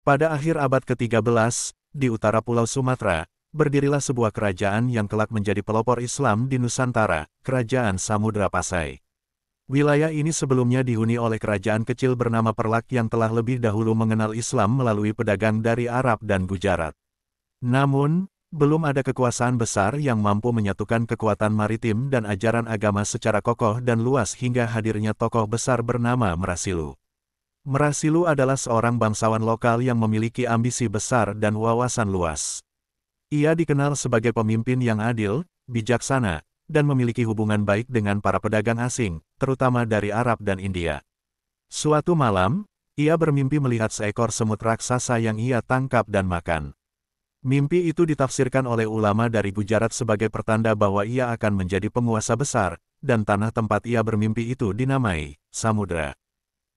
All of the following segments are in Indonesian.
Pada akhir abad ke-13, di utara Pulau Sumatera, berdirilah sebuah kerajaan yang kelak menjadi pelopor Islam di Nusantara, Kerajaan Samudra Pasai. Wilayah ini sebelumnya dihuni oleh kerajaan kecil bernama Perlak yang telah lebih dahulu mengenal Islam melalui pedagang dari Arab dan Gujarat. Namun, belum ada kekuasaan besar yang mampu menyatukan kekuatan maritim dan ajaran agama secara kokoh dan luas hingga hadirnya tokoh besar bernama Merasilu. Merasilu adalah seorang bangsawan lokal yang memiliki ambisi besar dan wawasan luas. Ia dikenal sebagai pemimpin yang adil, bijaksana, dan memiliki hubungan baik dengan para pedagang asing, terutama dari Arab dan India. Suatu malam, ia bermimpi melihat seekor semut raksasa yang ia tangkap dan makan. Mimpi itu ditafsirkan oleh ulama dari Gujarat sebagai pertanda bahwa ia akan menjadi penguasa besar, dan tanah tempat ia bermimpi itu dinamai Samudra.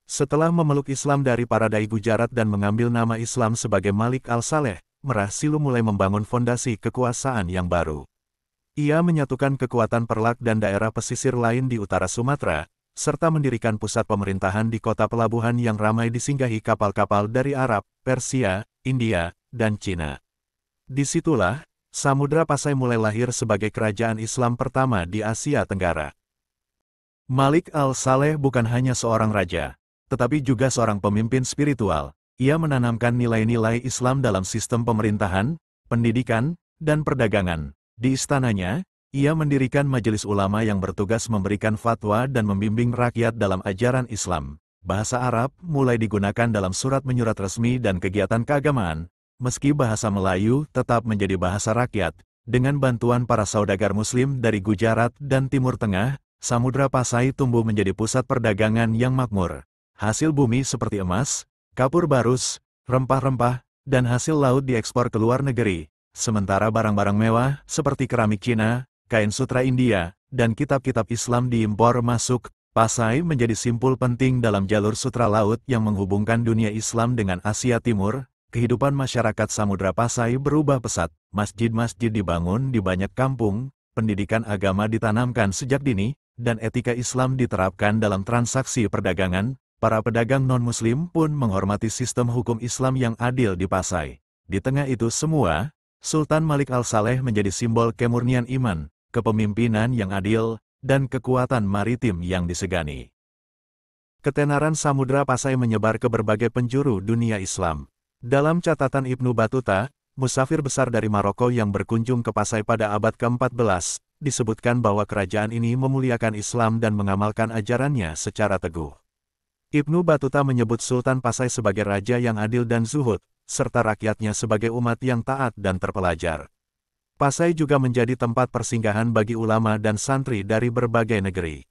Setelah memeluk Islam dari para dai Gujarat dan mengambil nama Islam sebagai Malik al-Saleh, Merasilu mulai membangun fondasi kekuasaan yang baru. Ia menyatukan kekuatan Perlak dan daerah pesisir lain di utara Sumatera, serta mendirikan pusat pemerintahan di kota pelabuhan yang ramai disinggahi kapal-kapal dari Arab, Persia, India, dan Cina. Disitulah, Samudra Pasai mulai lahir sebagai kerajaan Islam pertama di Asia Tenggara. Malik al-Saleh bukan hanya seorang raja, tetapi juga seorang pemimpin spiritual. Ia menanamkan nilai-nilai Islam dalam sistem pemerintahan, pendidikan, dan perdagangan. Di istananya, ia mendirikan majelis ulama yang bertugas memberikan fatwa dan membimbing rakyat dalam ajaran Islam. Bahasa Arab mulai digunakan dalam surat menyurat resmi dan kegiatan keagamaan, meski bahasa Melayu tetap menjadi bahasa rakyat. Dengan bantuan para saudagar Muslim dari Gujarat dan Timur Tengah, Samudra Pasai tumbuh menjadi pusat perdagangan yang makmur. Hasil bumi seperti emas, kapur barus, rempah-rempah, dan hasil laut diekspor ke luar negeri. Sementara barang-barang mewah seperti keramik Cina, kain sutra India, dan kitab-kitab Islam diimpor masuk. Pasai menjadi simpul penting dalam jalur sutra laut yang menghubungkan dunia Islam dengan Asia Timur. Kehidupan masyarakat Samudra Pasai berubah pesat, masjid-masjid dibangun di banyak kampung, pendidikan agama ditanamkan sejak dini, dan etika Islam diterapkan dalam transaksi perdagangan. Para pedagang non-Muslim pun menghormati sistem hukum Islam yang adil di Pasai. Di tengah itu semua, Sultan Malik al-Saleh menjadi simbol kemurnian iman, kepemimpinan yang adil, dan kekuatan maritim yang disegani. Ketenaran Samudra Pasai menyebar ke berbagai penjuru dunia Islam. Dalam catatan Ibnu Battuta, musafir besar dari Maroko yang berkunjung ke Pasai pada abad ke-14, disebutkan bahwa kerajaan ini memuliakan Islam dan mengamalkan ajarannya secara teguh. Ibnu Battuta menyebut Sultan Pasai sebagai raja yang adil dan zuhud, serta rakyatnya sebagai umat yang taat dan terpelajar. Pasai juga menjadi tempat persinggahan bagi ulama dan santri dari berbagai negeri.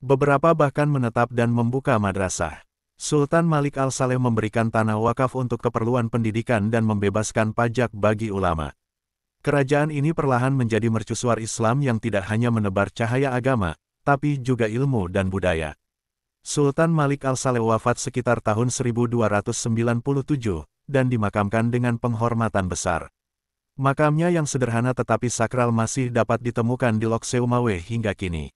Beberapa bahkan menetap dan membuka madrasah. Sultan Malik al-Saleh memberikan tanah wakaf untuk keperluan pendidikan dan membebaskan pajak bagi ulama. Kerajaan ini perlahan menjadi mercusuar Islam yang tidak hanya menebar cahaya agama, tapi juga ilmu dan budaya. Sultan Malik al-Saleh wafat sekitar tahun 1297, dan dimakamkan dengan penghormatan besar. Makamnya yang sederhana tetapi sakral masih dapat ditemukan di Lok Seumawe hingga kini.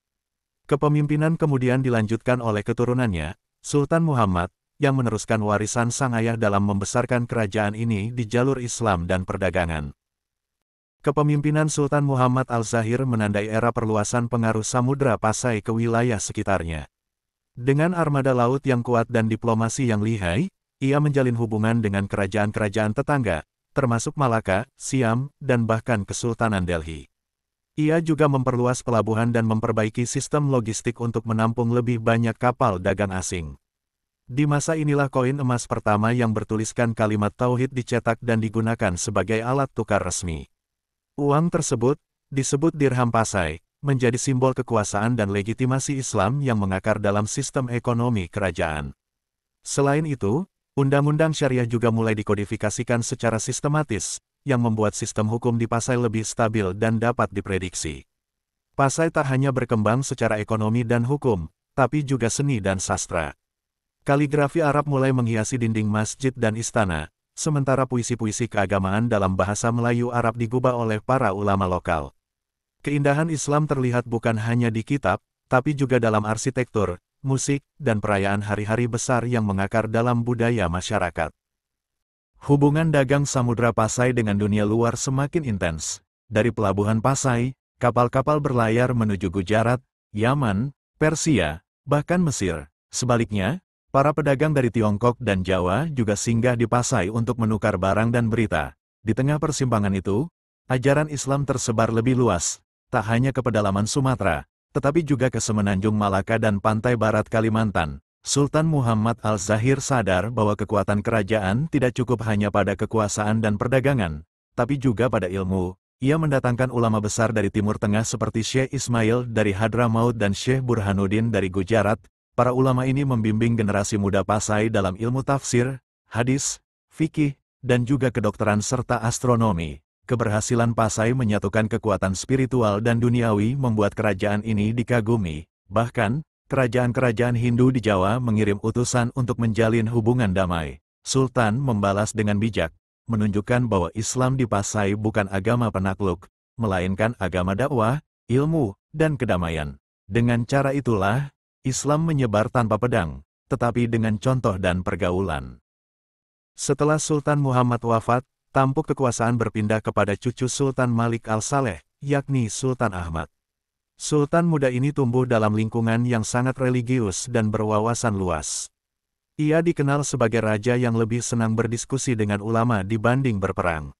Kepemimpinan kemudian dilanjutkan oleh keturunannya, Sultan Muhammad, yang meneruskan warisan sang ayah dalam membesarkan kerajaan ini di jalur Islam dan perdagangan. Kepemimpinan Sultan Muhammad al-Zahir menandai era perluasan pengaruh Samudra Pasai ke wilayah sekitarnya. Dengan armada laut yang kuat dan diplomasi yang lihai, ia menjalin hubungan dengan kerajaan-kerajaan tetangga, termasuk Malaka, Siam, dan bahkan Kesultanan Delhi. Ia juga memperluas pelabuhan dan memperbaiki sistem logistik untuk menampung lebih banyak kapal dagang asing. Di masa inilah koin emas pertama yang bertuliskan kalimat tauhid dicetak dan digunakan sebagai alat tukar resmi. Uang tersebut, disebut dirham Pasai, menjadi simbol kekuasaan dan legitimasi Islam yang mengakar dalam sistem ekonomi kerajaan. Selain itu, undang-undang syariah juga mulai dikodifikasikan secara sistematis, yang membuat sistem hukum di Pasai lebih stabil dan dapat diprediksi. Pasai tak hanya berkembang secara ekonomi dan hukum, tapi juga seni dan sastra. Kaligrafi Arab mulai menghiasi dinding masjid dan istana, sementara puisi-puisi keagamaan dalam bahasa Melayu Arab digubah oleh para ulama lokal. Keindahan Islam terlihat bukan hanya di kitab, tapi juga dalam arsitektur, musik, dan perayaan hari-hari besar yang mengakar dalam budaya masyarakat. Hubungan dagang Samudra Pasai dengan dunia luar semakin intens. Dari pelabuhan Pasai, kapal-kapal berlayar menuju Gujarat, Yaman, Persia, bahkan Mesir. Sebaliknya, para pedagang dari Tiongkok dan Jawa juga singgah di Pasai untuk menukar barang dan berita. Di tengah persimpangan itu, ajaran Islam tersebar lebih luas, tak hanya ke pedalaman Sumatera, tetapi juga ke semenanjung Malaka dan pantai barat Kalimantan. Sultan Muhammad Al-Zahir sadar bahwa kekuatan kerajaan tidak cukup hanya pada kekuasaan dan perdagangan, tapi juga pada ilmu. Ia mendatangkan ulama besar dari Timur Tengah seperti Syekh Ismail dari Hadramaut dan Syekh Burhanuddin dari Gujarat. Para ulama ini membimbing generasi muda Pasai dalam ilmu tafsir, hadis, fikih, dan juga kedokteran serta astronomi. Keberhasilan Pasai menyatukan kekuatan spiritual dan duniawi membuat kerajaan ini dikagumi. Bahkan, kerajaan-kerajaan Hindu di Jawa mengirim utusan untuk menjalin hubungan damai. Sultan membalas dengan bijak, menunjukkan bahwa Islam di Pasai bukan agama penakluk, melainkan agama dakwah, ilmu, dan kedamaian. Dengan cara itulah, Islam menyebar tanpa pedang, tetapi dengan contoh dan pergaulan. Setelah Sultan Muhammad wafat, tampuk kekuasaan berpindah kepada cucu Sultan Malik Al-Saleh, yakni Sultan Ahmad. Sultan muda ini tumbuh dalam lingkungan yang sangat religius dan berwawasan luas. Ia dikenal sebagai raja yang lebih senang berdiskusi dengan ulama dibanding berperang.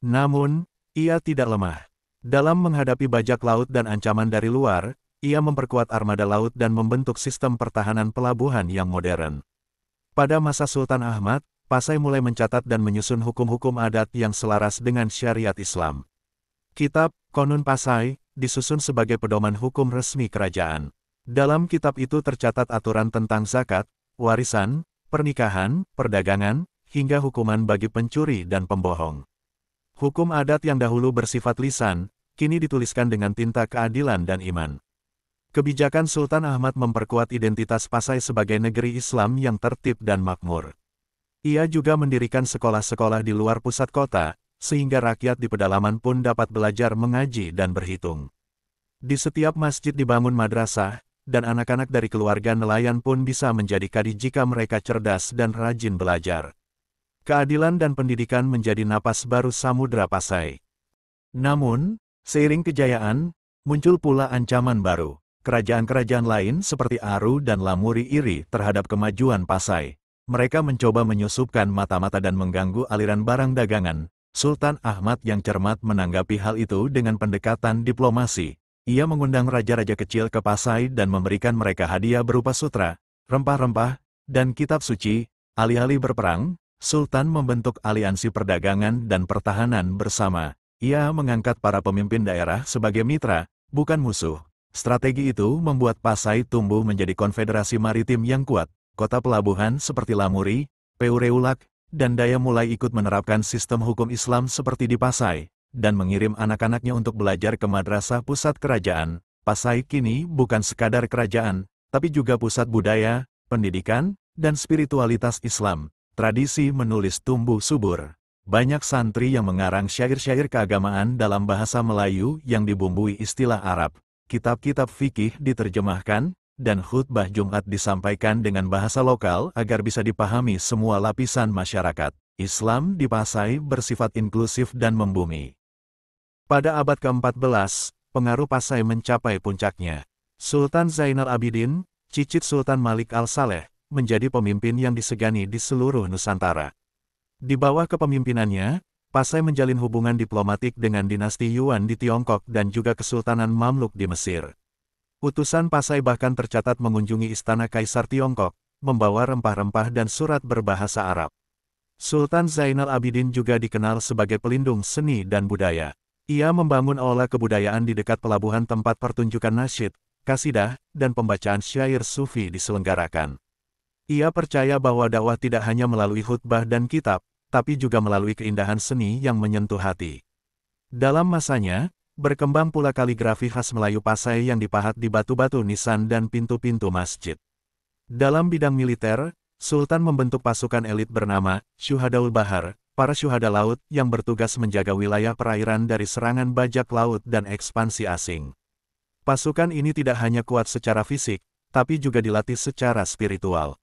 Namun, ia tidak lemah. Dalam menghadapi bajak laut dan ancaman dari luar, ia memperkuat armada laut dan membentuk sistem pertahanan pelabuhan yang modern. Pada masa Sultan Ahmad, Pasai mulai mencatat dan menyusun hukum-hukum adat yang selaras dengan syariat Islam. Kitab Konun Pasai disusun sebagai pedoman hukum resmi kerajaan. Dalam kitab itu tercatat aturan tentang zakat, warisan, pernikahan, perdagangan, hingga hukuman bagi pencuri dan pembohong. Hukum adat yang dahulu bersifat lisan, kini dituliskan dengan tinta keadilan dan iman. Kebijakan Sultan Ahmad memperkuat identitas Pasai sebagai negeri Islam yang tertib dan makmur. Ia juga mendirikan sekolah-sekolah di luar pusat kota, sehingga rakyat di pedalaman pun dapat belajar mengaji dan berhitung. Di setiap masjid dibangun madrasah, dan anak-anak dari keluarga nelayan pun bisa menjadi kadi jika mereka cerdas dan rajin belajar. Keadilan dan pendidikan menjadi napas baru Samudra Pasai. Namun, seiring kejayaan, muncul pula ancaman baru. Kerajaan-kerajaan lain seperti Aru dan Lamuri iri terhadap kemajuan Pasai. Mereka mencoba menyusupkan mata-mata dan mengganggu aliran barang dagangan. Sultan Ahmad yang cermat menanggapi hal itu dengan pendekatan diplomasi. Ia mengundang raja-raja kecil ke Pasai dan memberikan mereka hadiah berupa sutra, rempah-rempah, dan kitab suci. Alih-alih berperang, Sultan membentuk aliansi perdagangan dan pertahanan bersama. Ia mengangkat para pemimpin daerah sebagai mitra, bukan musuh. Strategi itu membuat Pasai tumbuh menjadi konfederasi maritim yang kuat. Kota pelabuhan seperti Lamuri, Peureulak, dan Daya mulai ikut menerapkan sistem hukum Islam seperti di Pasai, dan mengirim anak-anaknya untuk belajar ke madrasah pusat kerajaan. Pasai kini bukan sekadar kerajaan, tapi juga pusat budaya, pendidikan, dan spiritualitas Islam. Tradisi menulis tumbuh subur. Banyak santri yang mengarang syair-syair keagamaan dalam bahasa Melayu yang dibumbui istilah Arab. Kitab-kitab fikih diterjemahkan, dan khutbah Jumat disampaikan dengan bahasa lokal agar bisa dipahami semua lapisan masyarakat. Islam di Pasai bersifat inklusif dan membumi. Pada abad ke-14, pengaruh Pasai mencapai puncaknya. Sultan Zainal Abidin, cicit Sultan Malik Al-Saleh, menjadi pemimpin yang disegani di seluruh Nusantara. Di bawah kepemimpinannya, Pasai menjalin hubungan diplomatik dengan dinasti Yuan di Tiongkok dan juga Kesultanan Mamluk di Mesir. Utusan Pasai bahkan tercatat mengunjungi istana Kaisar Tiongkok, membawa rempah-rempah dan surat berbahasa Arab. Sultan Zainal Abidin juga dikenal sebagai pelindung seni dan budaya. Ia membangun aula kebudayaan di dekat pelabuhan tempat pertunjukan nasyid, kasidah, dan pembacaan syair sufi diselenggarakan. Ia percaya bahwa dakwah tidak hanya melalui khutbah dan kitab, tapi juga melalui keindahan seni yang menyentuh hati. Dalam masanya, berkembang pula kaligrafi khas Melayu Pasai yang dipahat di batu-batu nisan dan pintu-pintu masjid. Dalam bidang militer, Sultan membentuk pasukan elit bernama Syuhadaul Bahar, para syuhada laut yang bertugas menjaga wilayah perairan dari serangan bajak laut dan ekspansi asing. Pasukan ini tidak hanya kuat secara fisik, tapi juga dilatih secara spiritual.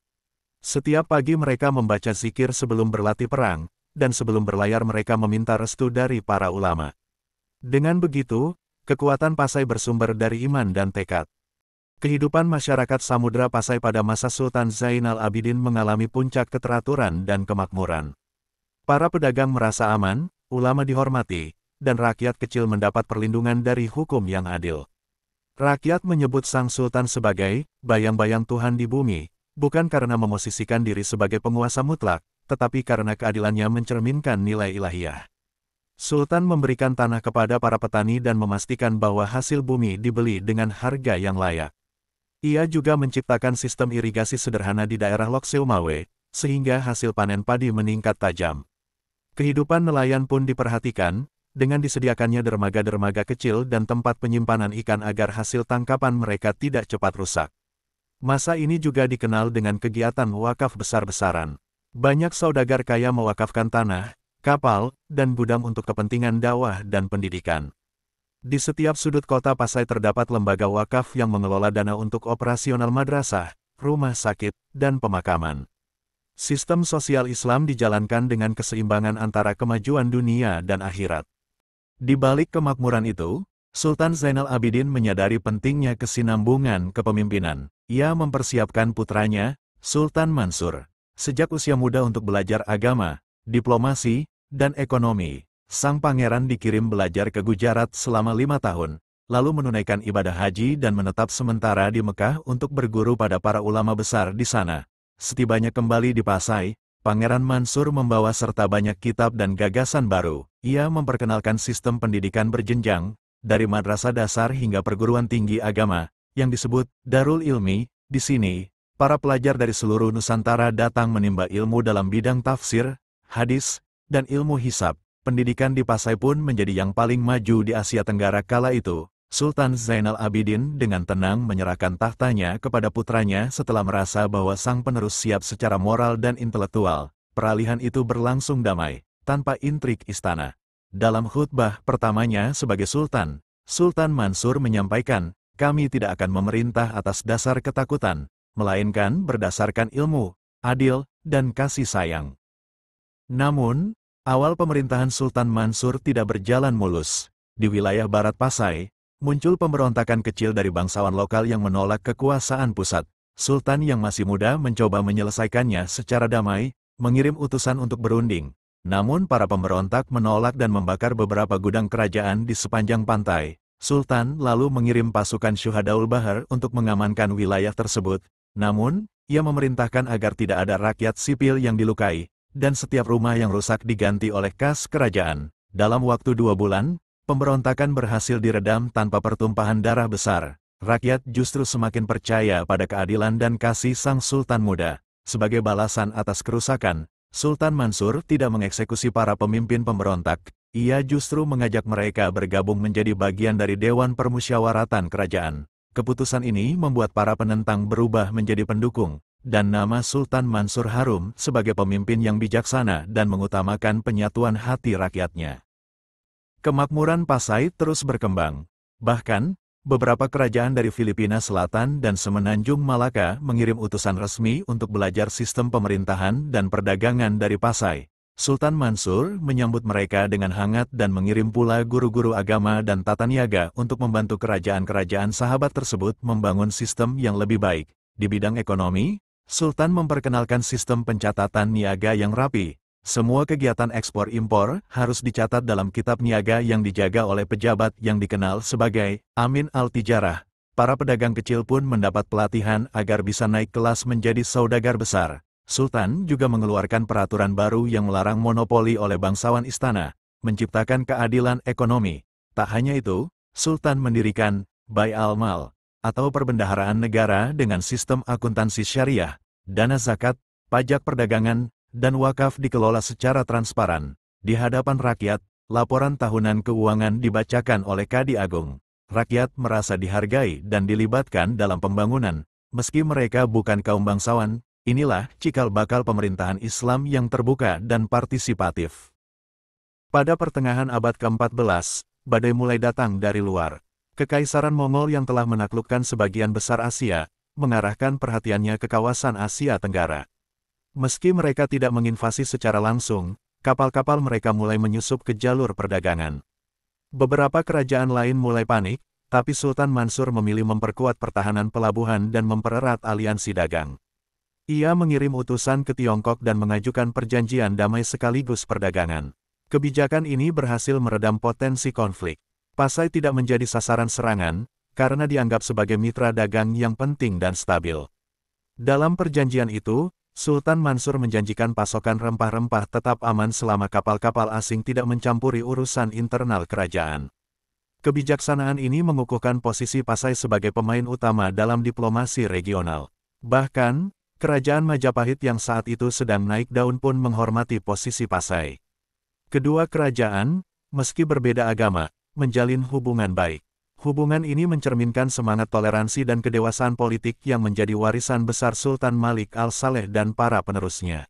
Setiap pagi mereka membaca zikir sebelum berlatih perang, dan sebelum berlayar mereka meminta restu dari para ulama. Dengan begitu, kekuatan Pasai bersumber dari iman dan tekad. Kehidupan masyarakat Samudra Pasai pada masa Sultan Zainal Abidin mengalami puncak keteraturan dan kemakmuran. Para pedagang merasa aman, ulama dihormati, dan rakyat kecil mendapat perlindungan dari hukum yang adil. Rakyat menyebut sang sultan sebagai bayang-bayang Tuhan di bumi, bukan karena memosisikan diri sebagai penguasa mutlak, tetapi karena keadilannya mencerminkan nilai ilahiyah. Sultan memberikan tanah kepada para petani dan memastikan bahwa hasil bumi dibeli dengan harga yang layak. Ia juga menciptakan sistem irigasi sederhana di daerah Lok Seumawe, sehingga hasil panen padi meningkat tajam. Kehidupan nelayan pun diperhatikan, dengan disediakannya dermaga-dermaga kecil dan tempat penyimpanan ikan agar hasil tangkapan mereka tidak cepat rusak. Masa ini juga dikenal dengan kegiatan wakaf besar-besaran. Banyak saudagar kaya mewakafkan tanah, kapal, dan gudang untuk kepentingan dakwah dan pendidikan. Di setiap sudut kota Pasai terdapat lembaga wakaf yang mengelola dana untuk operasional madrasah, rumah sakit, dan pemakaman. Sistem sosial Islam dijalankan dengan keseimbangan antara kemajuan dunia dan akhirat. Di balik kemakmuran itu, Sultan Zainal Abidin menyadari pentingnya kesinambungan kepemimpinan. Ia mempersiapkan putranya, Sultan Mansur, sejak usia muda untuk belajar agama, diplomasi, dan ekonomi. Sang pangeran dikirim belajar ke Gujarat selama 5 tahun, lalu menunaikan ibadah haji dan menetap sementara di Mekah untuk berguru pada para ulama besar di sana. Setibanya kembali di Pasai, Pangeran Mansur membawa serta banyak kitab dan gagasan baru. Ia memperkenalkan sistem pendidikan berjenjang, dari madrasah dasar hingga perguruan tinggi agama, yang disebut Darul Ilmi. Di sini, para pelajar dari seluruh Nusantara datang menimba ilmu dalam bidang tafsir, hadis, dan ilmu hisab. Pendidikan di Pasai pun menjadi yang paling maju di Asia Tenggara kala itu. Sultan Zainal Abidin dengan tenang menyerahkan tahtanya kepada putranya setelah merasa bahwa sang penerus siap secara moral dan intelektual. Peralihan itu berlangsung damai, tanpa intrik istana. Dalam khutbah pertamanya sebagai Sultan, Sultan Mansur menyampaikan, "Kami tidak akan memerintah atas dasar ketakutan, melainkan berdasarkan ilmu, adil, dan kasih sayang." Namun, awal pemerintahan Sultan Mansur tidak berjalan mulus. Di wilayah barat Pasai, muncul pemberontakan kecil dari bangsawan lokal yang menolak kekuasaan pusat. Sultan yang masih muda mencoba menyelesaikannya secara damai, mengirim utusan untuk berunding. Namun para pemberontak menolak dan membakar beberapa gudang kerajaan di sepanjang pantai. Sultan lalu mengirim pasukan Syuhadaul Bahar untuk mengamankan wilayah tersebut. Namun, ia memerintahkan agar tidak ada rakyat sipil yang dilukai, dan setiap rumah yang rusak diganti oleh kas kerajaan. Dalam waktu 2 bulan, pemberontakan berhasil diredam tanpa pertumpahan darah besar. Rakyat justru semakin percaya pada keadilan dan kasih sang Sultan muda. Sebagai balasan atas kerusakan, Sultan Mansur tidak mengeksekusi para pemimpin pemberontak. Ia justru mengajak mereka bergabung menjadi bagian dari Dewan Permusyawaratan Kerajaan. Keputusan ini membuat para penentang berubah menjadi pendukung, dan nama Sultan Mansur harum sebagai pemimpin yang bijaksana dan mengutamakan penyatuan hati rakyatnya. Kemakmuran Pasai terus berkembang. Bahkan, beberapa kerajaan dari Filipina Selatan dan Semenanjung Malaka mengirim utusan resmi untuk belajar sistem pemerintahan dan perdagangan dari Pasai. Sultan Mansur menyambut mereka dengan hangat dan mengirim pula guru-guru agama dan tata niaga untuk membantu kerajaan-kerajaan sahabat tersebut membangun sistem yang lebih baik. Di bidang ekonomi, Sultan memperkenalkan sistem pencatatan niaga yang rapi. Semua kegiatan ekspor-impor harus dicatat dalam kitab niaga yang dijaga oleh pejabat yang dikenal sebagai Amin Al-Tijarah. Para pedagang kecil pun mendapat pelatihan agar bisa naik kelas menjadi saudagar besar. Sultan juga mengeluarkan peraturan baru yang melarang monopoli oleh bangsawan istana, menciptakan keadilan ekonomi. Tak hanya itu, Sultan mendirikan Bai al-Mal, atau perbendaharaan negara dengan sistem akuntansi syariah, dana zakat, pajak perdagangan, dan wakaf dikelola secara transparan. Di hadapan rakyat, laporan tahunan keuangan dibacakan oleh Kadi Agung. Rakyat merasa dihargai dan dilibatkan dalam pembangunan, meski mereka bukan kaum bangsawan. Inilah cikal bakal pemerintahan Islam yang terbuka dan partisipatif. Pada pertengahan abad ke-14, badai mulai datang dari luar. Kekaisaran Mongol yang telah menaklukkan sebagian besar Asia, mengarahkan perhatiannya ke kawasan Asia Tenggara. Meski mereka tidak menginvasi secara langsung, kapal-kapal mereka mulai menyusup ke jalur perdagangan. Beberapa kerajaan lain mulai panik, tapi Sultan Mansur memilih memperkuat pertahanan pelabuhan dan mempererat aliansi dagang. Ia mengirim utusan ke Tiongkok dan mengajukan perjanjian damai sekaligus perdagangan. Kebijakan ini berhasil meredam potensi konflik. Pasai tidak menjadi sasaran serangan, karena dianggap sebagai mitra dagang yang penting dan stabil. Dalam perjanjian itu, Sultan Mansur menjanjikan pasokan rempah-rempah tetap aman selama kapal-kapal asing tidak mencampuri urusan internal kerajaan. Kebijaksanaan ini mengukuhkan posisi Pasai sebagai pemain utama dalam diplomasi regional. Bahkan, kerajaan Majapahit yang saat itu sedang naik daun pun menghormati posisi Pasai. Kedua kerajaan, meski berbeda agama, menjalin hubungan baik. Hubungan ini mencerminkan semangat toleransi dan kedewasaan politik yang menjadi warisan besar Sultan Malik al-Saleh dan para penerusnya.